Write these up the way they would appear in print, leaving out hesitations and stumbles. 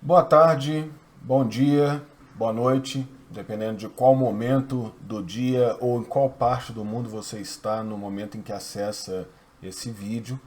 Boa tarde, bom dia, boa noite, dependendo de qual momento do dia ou em qual parte do mundo você está no momento em que acessa esse vídeo.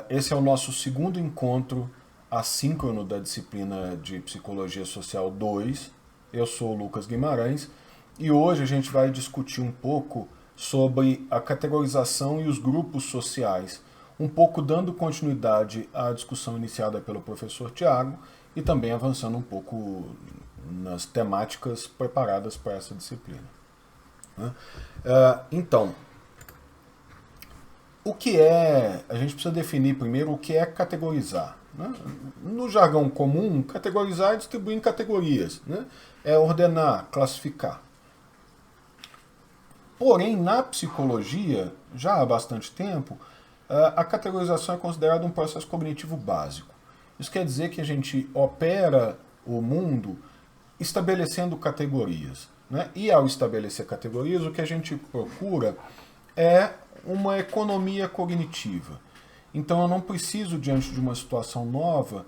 Esse é o nosso segundo encontro assíncrono da disciplina de Psicologia Social 2. Eu sou o Lucas Guimarães e hoje a gente vai discutir um pouco sobre a categorização e os grupos sociais, um pouco dando continuidade à discussão iniciada pelo professor Tiago e também avançando um pouco nas temáticas preparadas para essa disciplina. Então, o que é... A gente precisa definir primeiro o que é categorizar. No jargão comum, categorizar é distribuir em categorias. É ordenar, classificar. Porém, na psicologia, já há bastante tempo, a categorização é considerada um processo cognitivo básico. Isso quer dizer que a gente opera o mundo estabelecendo categorias. E ao estabelecer categorias, o que a gente procura é uma economia cognitiva. Então eu não preciso, diante de uma situação nova,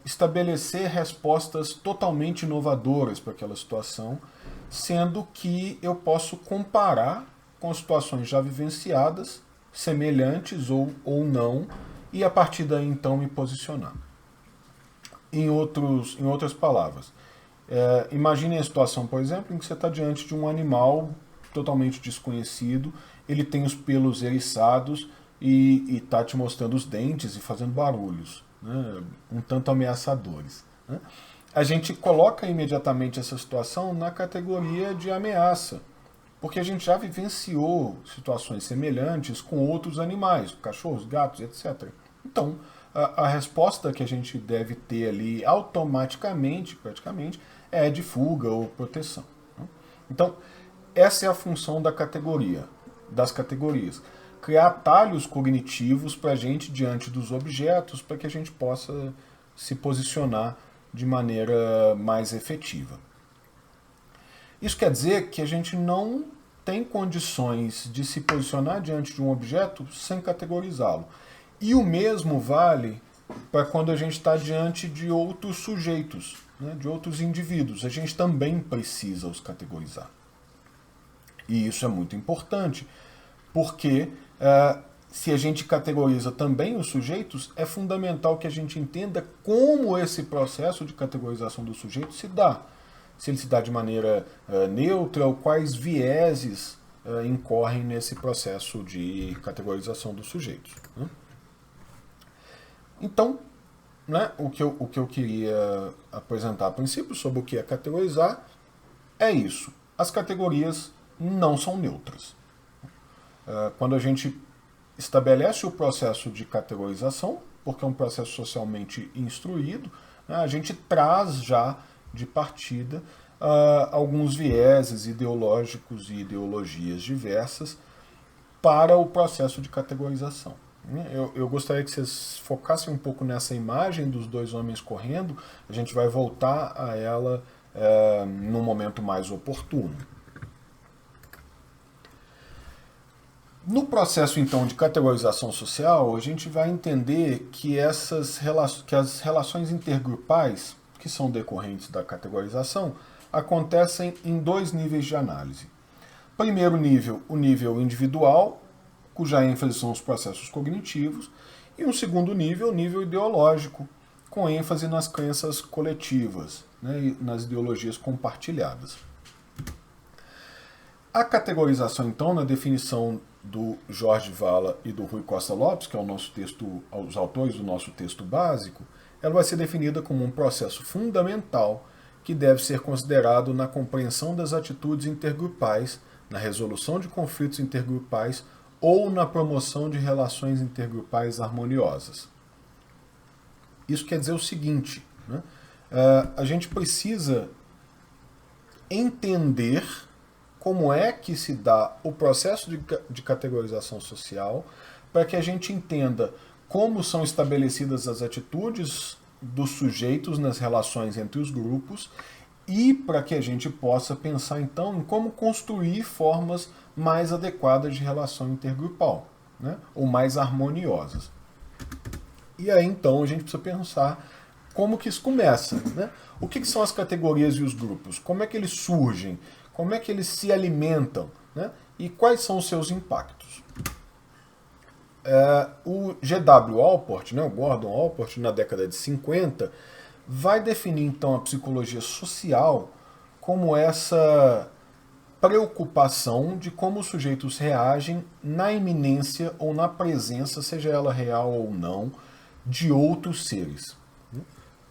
estabelecer respostas totalmente inovadoras para aquela situação, sendo que eu posso comparar com situações já vivenciadas, semelhantes ou não, e a partir daí então me posicionar. Em outras palavras, imagine a situação, por exemplo, em que você está diante de um animal totalmente desconhecido, ele tem os pelos eriçados e está te mostrando os dentes e fazendo barulhos, um tanto ameaçadores. A gente coloca imediatamente essa situação na categoria de ameaça, porque a gente já vivenciou situações semelhantes com outros animais, cachorros, gatos, etc. Então, a resposta que a gente deve ter ali automaticamente, praticamente, é de fuga ou proteção. Então, essa é a função da categoria, das categorias. Criar atalhos cognitivos para a gente diante dos objetos, para que a gente possa se posicionar de maneira mais efetiva. Isso quer dizer que a gente não tem condições de se posicionar diante de um objeto sem categorizá-lo. E o mesmo vale para quando a gente está diante de outros sujeitos, de outros indivíduos. A gente também precisa os categorizar. E isso é muito importante, porque se a gente categoriza também os sujeitos, é fundamental que a gente entenda como esse processo de categorização do sujeito se dá. Se ele se dá de maneira neutra ou quais vieses incorrem nesse processo de categorização dos sujeitos. Então, o que eu queria apresentar a princípio sobre o que é categorizar é isso. As categorias não são neutras. Quando a gente estabelece o processo de categorização, porque é um processo socialmente instruído, a gente traz já de partida alguns vieses ideológicos e ideologias diversas para o processo de categorização. Eu gostaria que vocês focassem um pouco nessa imagem dos dois homens correndo, a gente vai voltar a ela num momento mais oportuno. No processo, então, de categorização social, a gente vai entender que as relações intergrupais, que são decorrentes da categorização, acontecem em dois níveis de análise. Primeiro nível, o nível individual, cuja ênfase são os processos cognitivos, e um segundo nível, o nível ideológico, com ênfase nas crenças coletivas, e nas ideologias compartilhadas. A categorização, então, na definição do Jorge Valla e do Rui Costa Lopes, que é os autores do nosso texto básico, ela vai ser definida como um processo fundamental que deve ser considerado na compreensão das atitudes intergrupais, na resolução de conflitos intergrupais ou na promoção de relações intergrupais harmoniosas. Isso quer dizer o seguinte, a gente precisa entender como é que se dá o processo de categorização social, para que a gente entenda como são estabelecidas as atitudes dos sujeitos nas relações entre os grupos e para que a gente possa pensar, então, em como construir formas mais adequadas de relação intergrupal, ou mais harmoniosas. E aí, então, a gente precisa pensar como que isso começa, né? O que são as categorias e os grupos? Como é que eles surgem? Como é que eles se alimentam? Né? E quais são os seus impactos? O G.W. Allport, né, o Gordon Allport, na década de 50, vai definir então a psicologia social como essa preocupação de como os sujeitos reagem na iminência ou na presença, seja ela real ou não, de outros seres.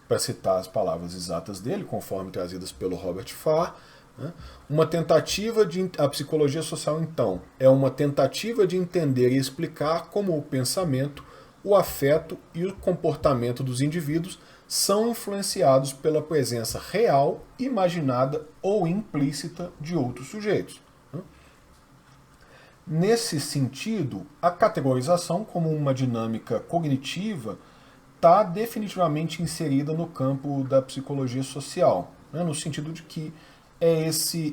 Para citar as palavras exatas dele, conforme trazidas pelo Robert Farr, né? Uma tentativa de... A psicologia social, então, é uma tentativa de entender e explicar como o pensamento, o afeto e o comportamento dos indivíduos são influenciados pela presença real, imaginada ou implícita de outros sujeitos. Nesse sentido, a categorização como uma dinâmica cognitiva está definitivamente inserida no campo da psicologia social, né, no sentido de que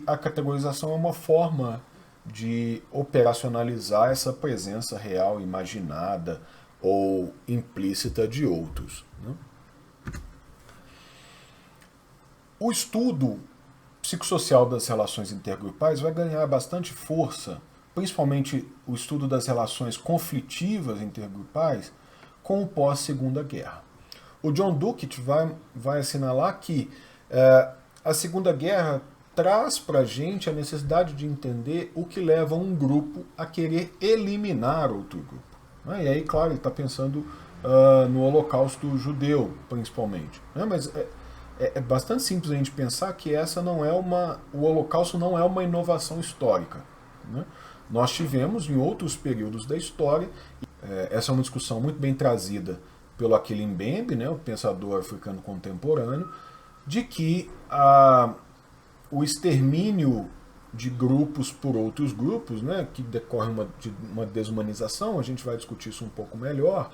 a categorização é uma forma de operacionalizar essa presença real, imaginada ou implícita de outros. Né? O estudo psicossocial das relações intergrupais vai ganhar bastante força, principalmente o estudo das relações conflitivas intergrupais, com o pós-Segunda Guerra. O John Duckett vai assinalar que a Segunda Guerra traz para a gente a necessidade de entender o que leva um grupo a querer eliminar outro grupo. Né? E aí, claro, ele está pensando no Holocausto judeu, principalmente. Né? Mas é bastante simples a gente pensar que o Holocausto não é uma inovação histórica. Né? Nós tivemos em outros períodos da história. Essa é uma discussão muito bem trazida pelo Achille Mbembe, né, o pensador africano contemporâneo, de que o extermínio de grupos por outros grupos, né, que decorre de uma desumanização, a gente vai discutir isso um pouco melhor,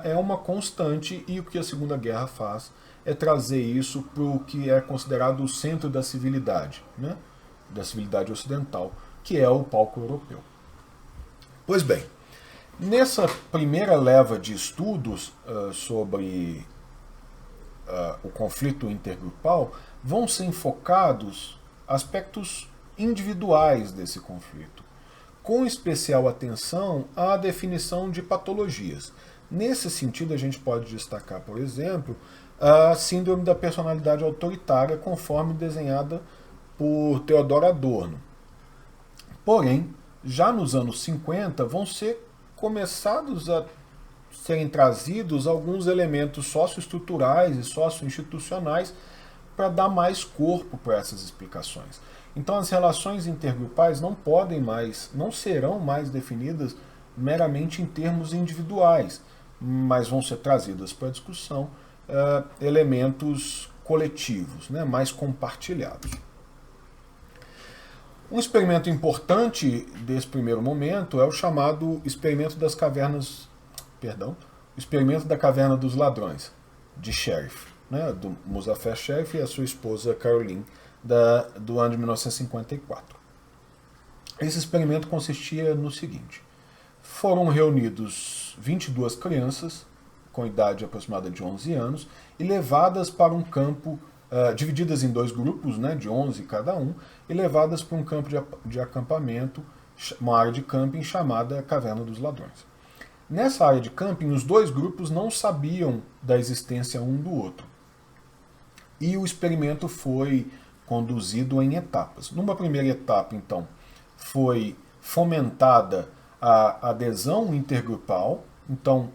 é uma constante, e o que a Segunda Guerra faz é trazer isso para o que é considerado o centro da civilidade, né, da civilidade ocidental, que é o palco europeu. Pois bem, nessa primeira leva de estudos sobre o conflito intergrupal, vão ser enfocados aspectos individuais desse conflito, com especial atenção à definição de patologias. Nesse sentido, a gente pode destacar, por exemplo, a síndrome da personalidade autoritária, conforme desenhada por Theodor Adorno. Porém, já nos anos 50, vão ser começados a serem trazidos alguns elementos socioestruturais e socioinstitucionais para dar mais corpo para essas explicações. Então as relações intergrupais não serão mais definidas meramente em termos individuais, mas vão ser trazidas para a discussão elementos coletivos, né, mais compartilhados. Um experimento importante desse primeiro momento é o chamado experimento da caverna dos ladrões, de Sheriff, né, do Muzaffer Sheriff e a sua esposa Caroline, do ano de 1954. Esse experimento consistia no seguinte: foram reunidos 22 crianças com idade aproximada de 11 anos e levadas para um campo, divididas em dois grupos, né, de 11 cada um, e levadas para um campo de acampamento, uma área de camping chamada Caverna dos Ladrões. Nessa área de camping, os dois grupos não sabiam da existência um do outro. E o experimento foi conduzido em etapas. Numa primeira etapa, então, foi fomentada a adesão intergrupal. Então,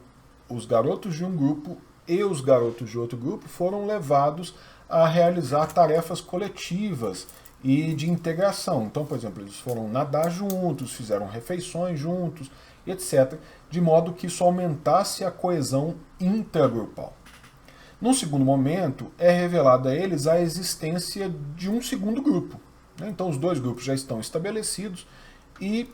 os garotos de um grupo e os garotos de outro grupo foram levados a realizar tarefas coletivas e de integração. Então, por exemplo, eles foram nadar juntos, fizeram refeições juntos, etc., de modo que isso aumentasse a coesão intragrupal. Num segundo momento, é revelada a eles a existência de um segundo grupo. Então, os dois grupos já estão estabelecidos e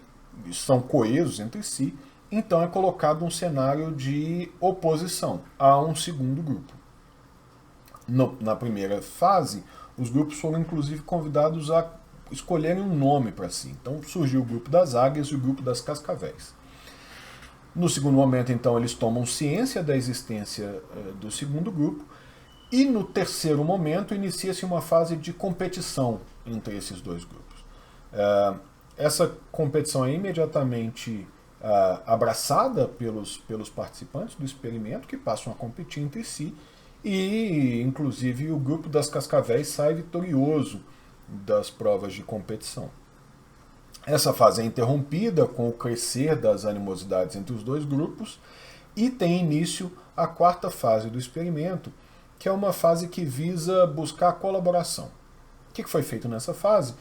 são coesos entre si, então é colocado um cenário de oposição a um segundo grupo. Na primeira fase, os grupos foram inclusive convidados a escolherem um nome para si. Então surgiu o grupo das águias e o grupo das cascavéis. No segundo momento, então, eles tomam ciência da existência do segundo grupo E no terceiro momento inicia-se uma fase de competição entre esses dois grupos. Essa competição é imediatamente abraçada pelos participantes do experimento, que passam a competir entre si, e inclusive o grupo das cascavéis sai vitorioso das provas de competição. Essa fase é interrompida com o crescer das animosidades entre os dois grupos e tem início a quarta fase do experimento, que é uma fase que visa buscar a colaboração. O que foi feito nessa fase?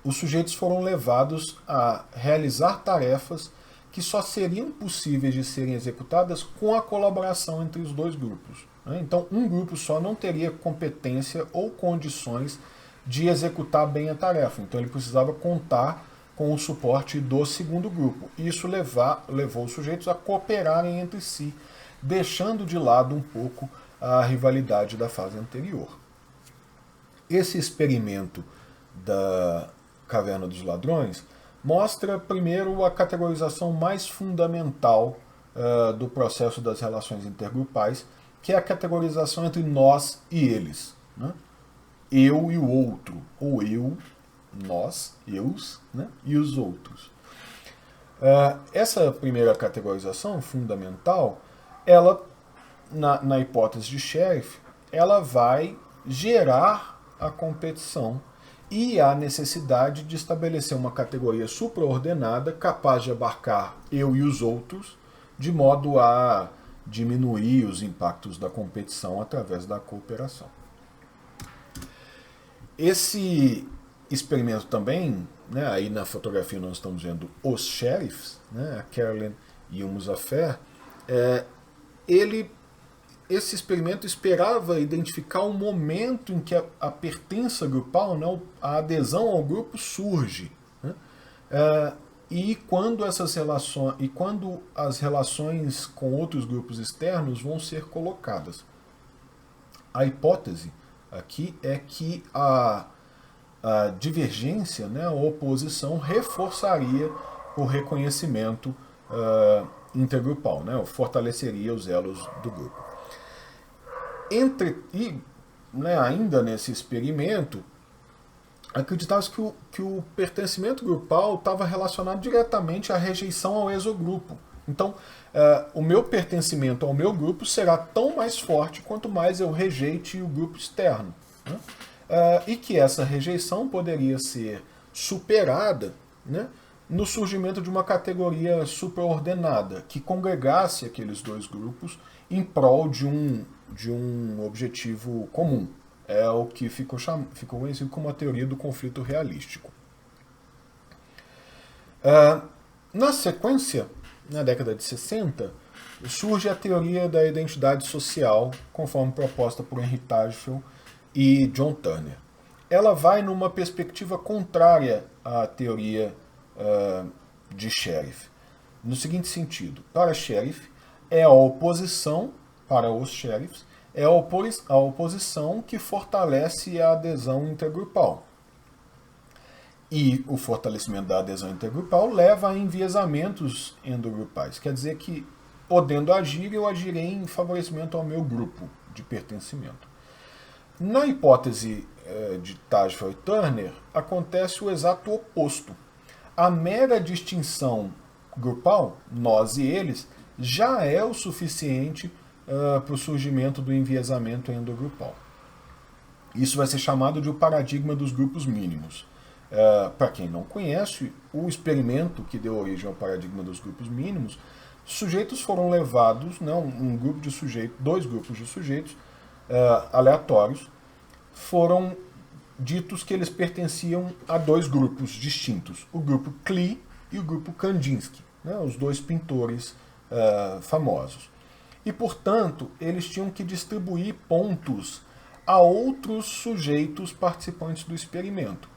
Os sujeitos foram levados a realizar tarefas que só seriam possíveis de serem executadas com a colaboração entre os dois grupos. Então, um grupo só não teria competência ou condições de executar bem a tarefa. Então, ele precisava contar com o suporte do segundo grupo. Isso levou os sujeitos a cooperarem entre si, deixando de lado um pouco a rivalidade da fase anterior. Esse experimento da Caverna dos Ladrões mostra, primeiro, a categorização mais fundamental do processo das relações intergrupais, que é a categorização entre nós e eles. Eu e o outro, ou eu, nós, eus, e os outros. Essa primeira categorização fundamental, ela, na hipótese de Sheriff, ela vai gerar a competição e a necessidade de estabelecer uma categoria supraordenada capaz de abarcar eu e os outros, de modo a diminuir os impactos da competição através da cooperação. Esse experimento também, aí na fotografia nós estamos vendo os sheriffs, a Carolyn e o Muzaffer, esse experimento esperava identificar um momento em que a pertença grupal, a adesão ao grupo surge. E quando as relações com outros grupos externos vão ser colocadas. A hipótese aqui é que a divergência, a oposição, reforçaria o reconhecimento intergrupal, fortaleceria os elos do grupo. Ainda nesse experimento, acreditava-se que o pertencimento grupal estava relacionado diretamente à rejeição ao exogrupo. Então, o meu pertencimento ao meu grupo será tão mais forte quanto mais eu rejeite o grupo externo. E que essa rejeição poderia ser superada no surgimento de uma categoria supraordenada, que congregasse aqueles dois grupos em prol de um objetivo comum. É o que ficou conhecido como a teoria do conflito realístico. Na sequência, na década de 60, surge a teoria da identidade social, conforme proposta por Henry Tajfel e John Turner. Ela vai numa perspectiva contrária à teoria de Sheriff. No seguinte sentido, para Sheriff, é a oposição, para os sheriffs, é a oposição que fortalece a adesão intergrupal. E o fortalecimento da adesão intergrupal leva a enviesamentos endogrupais. Quer dizer que, podendo agir, eu agirei em favorecimento ao meu grupo de pertencimento. Na hipótese de Tajfel e Turner, acontece o exato oposto. A mera distinção grupal, nós e eles, já é o suficiente para o surgimento do enviesamento endogrupal. Isso vai ser chamado de o paradigma dos grupos mínimos. Para quem não conhece, o experimento que deu origem ao paradigma dos grupos mínimos, sujeitos foram levados, dois grupos de sujeitos aleatórios, foram ditos que eles pertenciam a dois grupos distintos, o grupo Klee e o grupo Kandinsky, os dois pintores famosos. E, portanto, eles tinham que distribuir pontos a outros sujeitos participantes do experimento.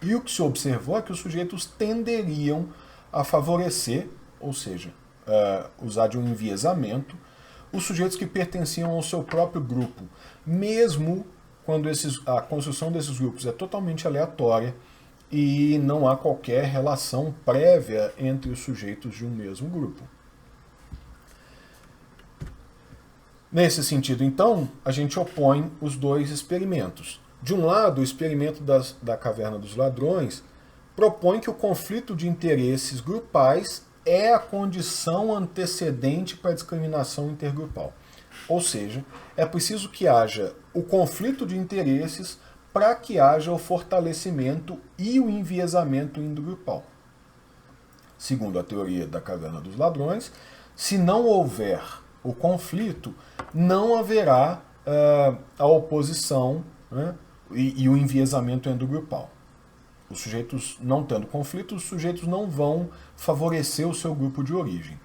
E o que se observou é que os sujeitos tenderiam a favorecer, ou seja, usar de um enviesamento, os sujeitos que pertenciam ao seu próprio grupo, mesmo quando a construção desses grupos é totalmente aleatória e não há qualquer relação prévia entre os sujeitos de um mesmo grupo. Nesse sentido, então, a gente opõe os dois experimentos. De um lado, o experimento da Caverna dos Ladrões propõe que o conflito de interesses grupais é a condição antecedente para a discriminação intergrupal. Ou seja, é preciso que haja o conflito de interesses para que haja o fortalecimento e o enviesamento intergrupal. Segundo a teoria da Caverna dos Ladrões, se não houver o conflito, não haverá a oposição, né, e o enviesamento endogrupal. Os sujeitos não tendo conflito, os sujeitos não vão favorecer o seu grupo de origem,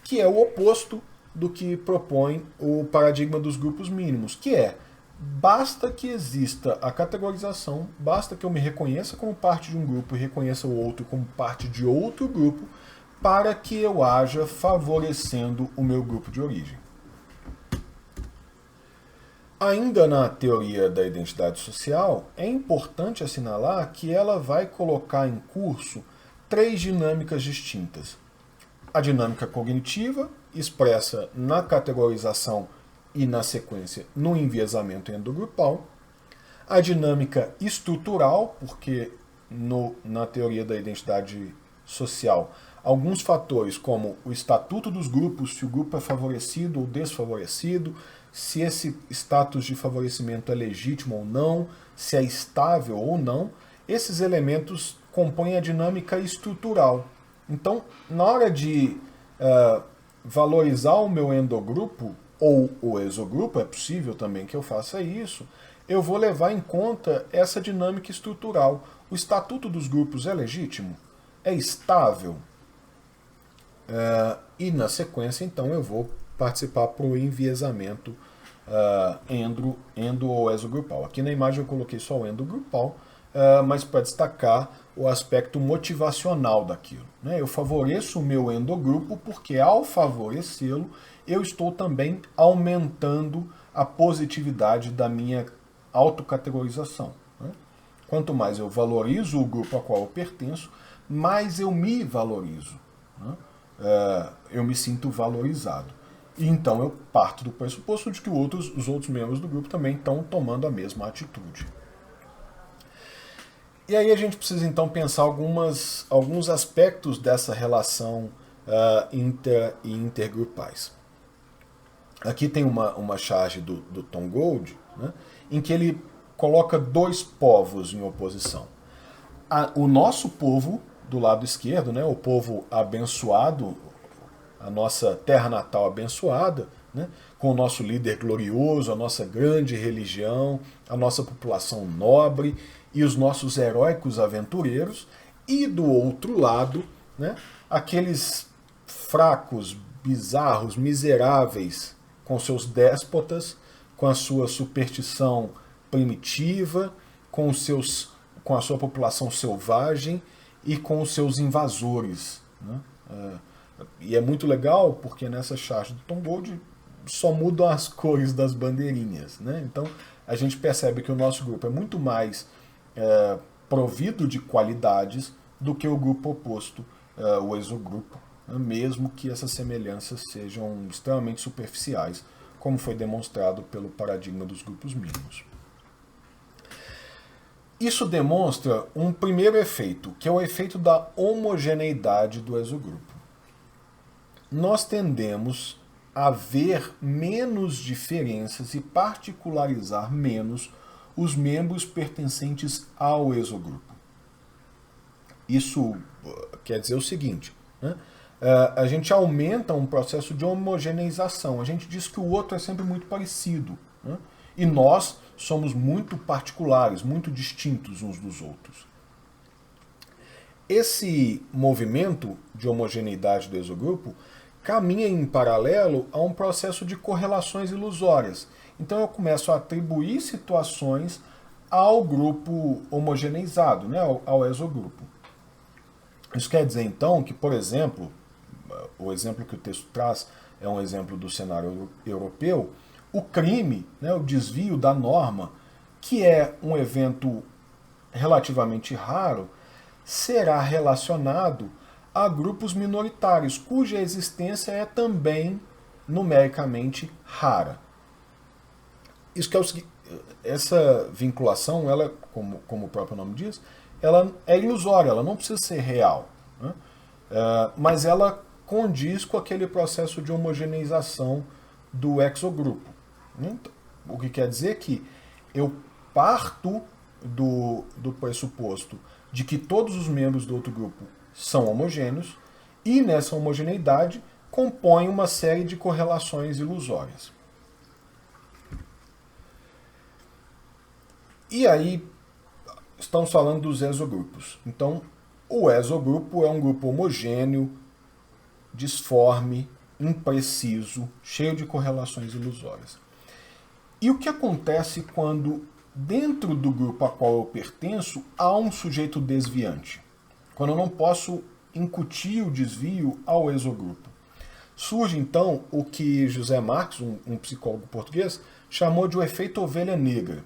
que é o oposto do que propõe o paradigma dos grupos mínimos, que é: basta que exista a categorização, basta que eu me reconheça como parte de um grupo e reconheça o outro como parte de outro grupo, para que eu haja favorecendo o meu grupo de origem. Ainda na teoria da identidade social, é importante assinalar que ela vai colocar em curso três dinâmicas distintas. A dinâmica cognitiva, expressa na categorização e, na sequência, no enviesamento endogrupal. A dinâmica estrutural, porque na teoria da identidade social, alguns fatores como o estatuto dos grupos, se o grupo é favorecido ou desfavorecido, se esse status de favorecimento é legítimo ou não, se é estável ou não, esses elementos compõem a dinâmica estrutural. Então, na hora de valorizar o meu endogrupo ou o exogrupo, é possível também que eu faça isso, eu vou levar em conta essa dinâmica estrutural. O estatuto dos grupos é legítimo? É estável? E na sequência, então, eu vou participar para o enviesamento endo ou exogrupal. Aqui na imagem eu coloquei só o endogrupal, mas para destacar o aspecto motivacional daquilo, né? Eu favoreço o meu endogrupo porque, ao favorecê-lo, eu estou também aumentando a positividade da minha autocategorização, né? Quanto mais eu valorizo o grupo a qual eu pertenço, mais eu me valorizo, né? Eu me sinto valorizado. E então eu parto do pressuposto de que os outros membros do grupo também estão tomando a mesma atitude. E aí a gente precisa então pensar alguns aspectos dessa relação intra e intergrupais. Aqui tem uma charge do Tom Gold, né, em que ele coloca dois povos em oposição. O nosso povo, do lado esquerdo, né, o povo abençoado, a nossa terra natal abençoada, né, com o nosso líder glorioso, a nossa grande religião, a nossa população nobre e os nossos heróicos aventureiros, e do outro lado, né, aqueles fracos, bizarros, miseráveis, com seus déspotas, com a sua superstição primitiva, com a sua população selvagem e com os seus invasores, né? E é muito legal porque nessa charge do Tom Gold só mudam as cores das bandeirinhas, né? Então a gente percebe que o nosso grupo é muito mais provido de qualidades do que o grupo oposto, o exogrupo, né? Mesmo que essas semelhanças sejam extremamente superficiais, como foi demonstrado pelo paradigma dos grupos mínimos. Isso demonstra um primeiro efeito, que é o efeito da homogeneidade do exogrupo. Nós tendemos a ver menos diferenças e particularizar menos os membros pertencentes ao exogrupo. Isso quer dizer o seguinte, né? A gente aumenta um processo de homogeneização. A gente diz que o outro é sempre muito parecido, né? E nós somos muito particulares, muito distintos uns dos outros. Esse movimento de homogeneidade do exogrupo caminha em paralelo a um processo de correlações ilusórias. Então eu começo a atribuir situações ao grupo homogeneizado, né, ao exogrupo. Isso quer dizer então que, por exemplo, o exemplo que o texto traz é um exemplo do cenário europeu, o crime, né, o desvio da norma, que é um evento relativamente raro, será relacionado a grupos minoritários, cuja existência é também numericamente rara. Isso que é o seguinte, essa vinculação, ela, como o próprio nome diz, ela é ilusória, ela não precisa ser real, né? Mas ela condiz com aquele processo de homogeneização do exogrupo. Então, o que quer dizer que eu parto do pressuposto de que todos os membros do outro grupo são homogêneos e nessa homogeneidade compõem uma série de correlações ilusórias. E aí, estamos falando dos exogrupos. Então, o exogrupo é um grupo homogêneo, disforme, impreciso, cheio de correlações ilusórias. E o que acontece quando, dentro do grupo a qual eu pertenço, há um sujeito desviante? Quando eu não posso incutir o desvio ao exogrupo. Surge, então, o que José Marx, um psicólogo português, chamou de o efeito ovelha negra,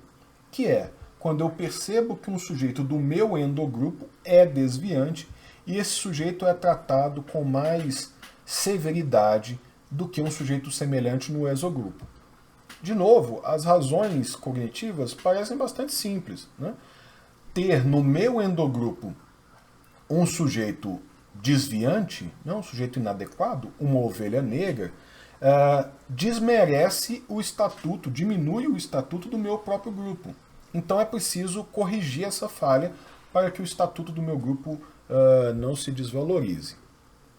que é quando eu percebo que um sujeito do meu endogrupo é desviante e esse sujeito é tratado com mais severidade do que um sujeito semelhante no exogrupo. De novo, as razões cognitivas parecem bastante simples, né? Ter no meu endogrupo um sujeito desviante, um sujeito inadequado, uma ovelha negra, desmerece o estatuto, diminui o estatuto do meu próprio grupo. Então é preciso corrigir essa falha para que o estatuto do meu grupo não se desvalorize.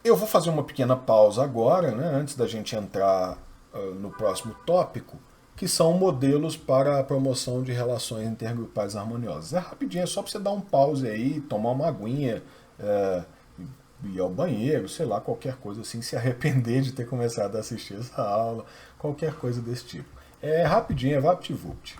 Eu vou fazer uma pequena pausa agora, né, antes da gente entrar no próximo tópico, que são modelos para a promoção de relações intergrupais harmoniosas. É rapidinho, é só para você dar um pause aí, tomar uma aguinha, ir ao banheiro, sei lá, qualquer coisa assim, se arrepender de ter começado a assistir essa aula, qualquer coisa desse tipo. É rapidinho, é vapt-vupt.